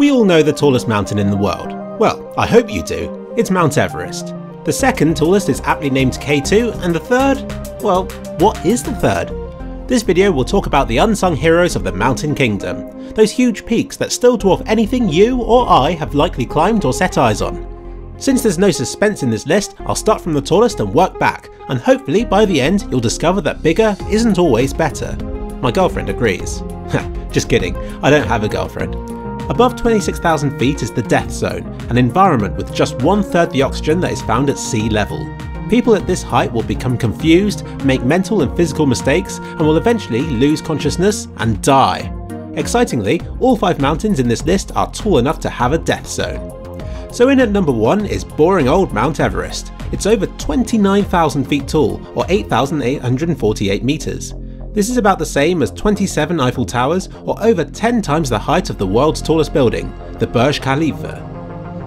We all know the tallest mountain in the world. Well, I hope you do. It's Mount Everest. The second tallest is aptly named K2, and the third? Well, what is the third? This video will talk about the unsung heroes of the Mountain Kingdom, those huge peaks that still dwarf anything you or I have likely climbed or set eyes on. Since there's no suspense in this list, I'll start from the tallest and work back, and hopefully by the end you'll discover that bigger isn't always better. My girlfriend agrees. Just kidding, I don't have a girlfriend. Above 26,000 feet is the death zone, an environment with just 1/3 the oxygen that is found at sea level. People at this height will become confused, make mental and physical mistakes, and will eventually lose consciousness and die. Excitingly, all 5 mountains in this list are tall enough to have a death zone. So in at number 1 is boring old Mount Everest. It's over 29,000 feet tall, or 8,848 meters. This is about the same as 27 Eiffel Towers, or over 10 times the height of the world's tallest building, the Burj Khalifa.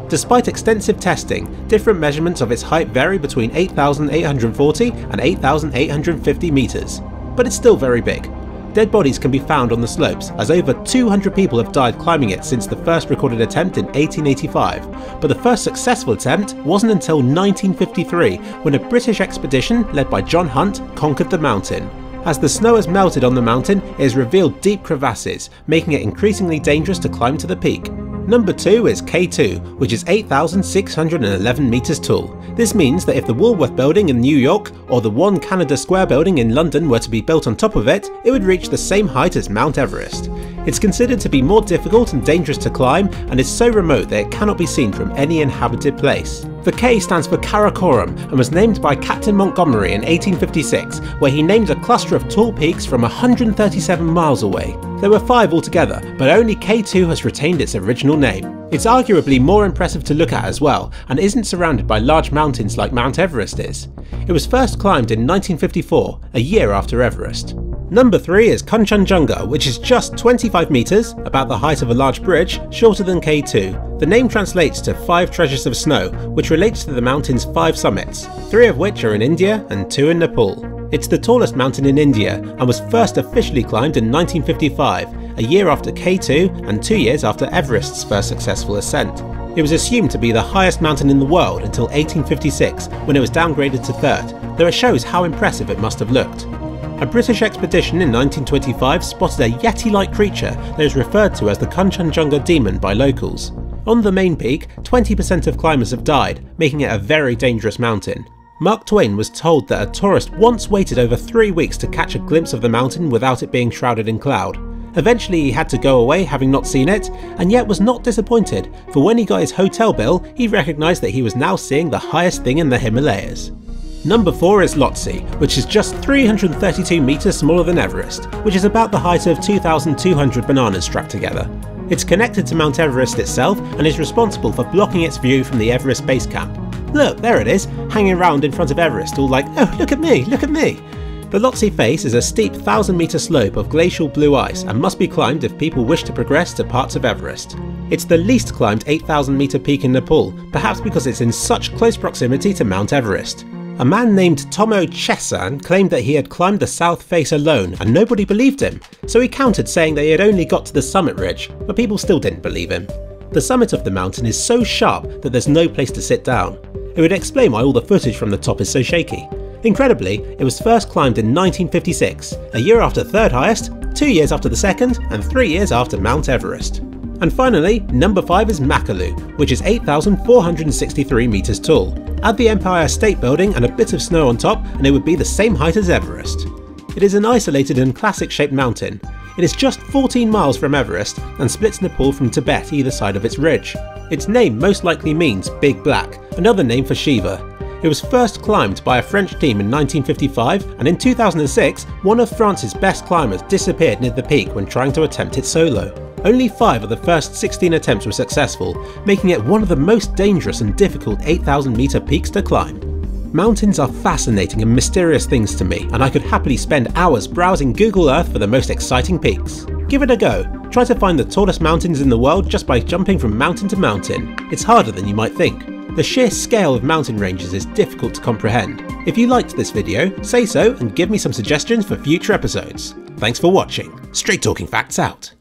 Despite extensive testing, different measurements of its height vary between 8,840 and 8,850 meters, but it's still very big. Dead bodies can be found on the slopes, as over 200 people have died climbing it since the first recorded attempt in 1885, but the first successful attempt wasn't until 1953, when a British expedition led by John Hunt conquered the mountain. As the snow has melted on the mountain, it has revealed deep crevasses, making it increasingly dangerous to climb to the peak. Number 2 is K2, which is 8,611 meters tall. This means that if the Woolworth building in New York or the One Canada Square building in London were to be built on top of it, it would reach the same height as Mount Everest. It's considered to be more difficult and dangerous to climb, and is so remote that it cannot be seen from any inhabited place. The K stands for Karakoram and was named by Captain Montgomery in 1856, where he named a cluster of tall peaks from 137 miles away. There were 5 altogether, but only K2 has retained its original name. It's arguably more impressive to look at as well, and isn't surrounded by large mountains like Mount Everest is. It was first climbed in 1954, a year after Everest. Number 3 is Kanchenjunga, which is just 25 meters, about the height of a large bridge, shorter than K2. The name translates to 5 treasures of snow, which relates to the mountain's 5 summits, 3 of which are in India and 2 in Nepal. It's the tallest mountain in India, and was first officially climbed in 1955, a year after K2 and 2 years after Everest's first successful ascent. It was assumed to be the highest mountain in the world until 1856, when it was downgraded to 3rd, though it shows how impressive it must have looked. A British expedition in 1925 spotted a yeti-like creature that is referred to as the Kanchenjunga Demon by locals. On the main peak, 20% of climbers have died, making it a very dangerous mountain. Mark Twain was told that a tourist once waited over 3 weeks to catch a glimpse of the mountain without it being shrouded in cloud. Eventually he had to go away having not seen it, and yet was not disappointed, for when he got his hotel bill, he recognised that he was now seeing the highest thing in the Himalayas. Number 4 is Lhotse, which is just 332 meters smaller than Everest, which is about the height of 2,200 bananas strapped together. It's connected to Mount Everest itself and is responsible for blocking its view from the Everest base camp. Look, there it is, hanging around in front of Everest, all like, oh look at me, look at me. The Lhotse face is a steep 1,000-meter slope of glacial blue ice and must be climbed if people wish to progress to parts of Everest. It's the least climbed 8,000-meter peak in Nepal, perhaps because it's in such close proximity to Mount Everest. A man named Tomo Chesan claimed that he had climbed the south face alone and nobody believed him, so he countered saying that he had only got to the summit ridge, but people still didn't believe him. The summit of the mountain is so sharp that there's no place to sit down. It would explain why all the footage from the top is so shaky. Incredibly, it was first climbed in 1956, a year after 3rd highest, 2 years after the 2nd, and 3 years after Mount Everest. And finally, number 5 is Makalu, which is 8,463 meters tall. Add the Empire State Building and a bit of snow on top and it would be the same height as Everest. It is an isolated and classic shaped mountain. It is just 14 miles from Everest and splits Nepal from Tibet either side of its ridge. Its name most likely means Big Black, another name for Shiva. It was first climbed by a French team in 1955, and in 2006, one of France's best climbers disappeared near the peak when trying to attempt it solo. Only 5 of the first 16 attempts were successful, making it one of the most dangerous and difficult 8,000-meter peaks to climb. Mountains are fascinating and mysterious things to me, and I could happily spend hours browsing Google Earth for the most exciting peaks. Give it a go. Try to find the tallest mountains in the world just by jumping from mountain to mountain. It's harder than you might think. The sheer scale of mountain ranges is difficult to comprehend. If you liked this video, say so and give me some suggestions for future episodes. Thanks for watching. Straight Talking Facts out.